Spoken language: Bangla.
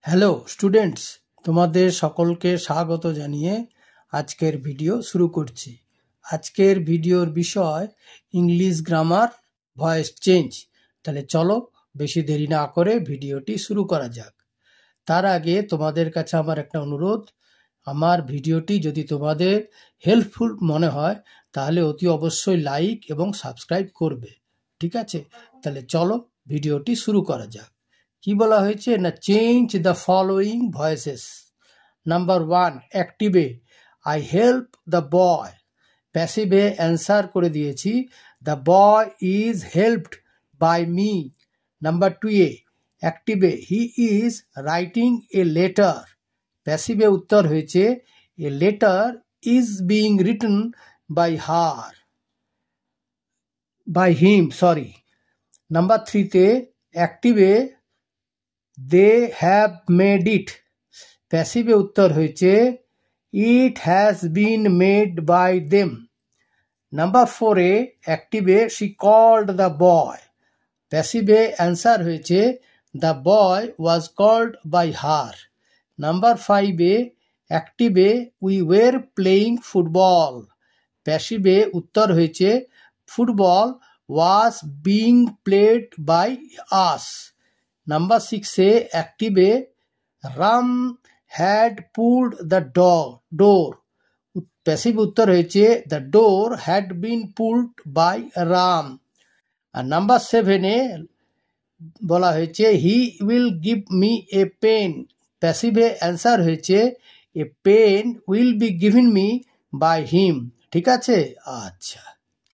হ্যালো স্টুডেন্টস, তোমাদের সকলকে স্বাগত জানিয়ে আজকের ভিডিও শুরু করছি। আজকের ভিডিওর বিষয় ইংলিশ গ্রামার ভয়েস চেঞ্জ। তাহলে চলো বেশি দেরি না করে ভিডিওটি শুরু করা যাক। তার আগে তোমাদের কাছে আমার একটা অনুরোধ, আমার ভিডিওটি যদি তোমাদের হেল্পফুল মনে হয় তাহলে অতি অবশ্যই লাইক এবং সাবস্ক্রাইব করবে, ঠিক আছে? তাহলে চলো ভিডিওটি শুরু করা যাক। কি বলা হয়েছে না, change the following voices. Number 1, অ্যাক্টিভে আই হেল্প দ্য বয়। প্যাসিভে অ্যান্সার করে দিয়েছি, the boy is helped by me. Number 2 এ অ্যাক্টিভে he is writing a letter. প্যাসিভে উত্তর হয়েছে a letter is being written by her, by him, sorry. Number 3 তে অ্যাক্টিভে দে হ্যাভ মেড ইট। প্যাসিভে উত্তর হয়েছে it has been made by them. Number 4 এ অ্যাক্টিভে শি কল্ড দ্য বয়। প্যাসিভে অ্যান্সার হয়েছে the boy was called by her. Number 5 এ অ্যাক্টিভে উই ওয়ের প্লেয়িং ফুটবল। প্যাসিভে উত্তর হয়েছে football was being played by us. Number 6 এ অ্যাক্টিভে Ram had pulled the door. Passive উত্তর হয়েছে the door had been pulled by Ram. আর নাম্বার 7 এ বলা হয়েছে he will give me a pen. প্যাসিভে অ্যান্সার হয়েছে a pen will be given me by him, ঠিক আছে? আচ্ছা।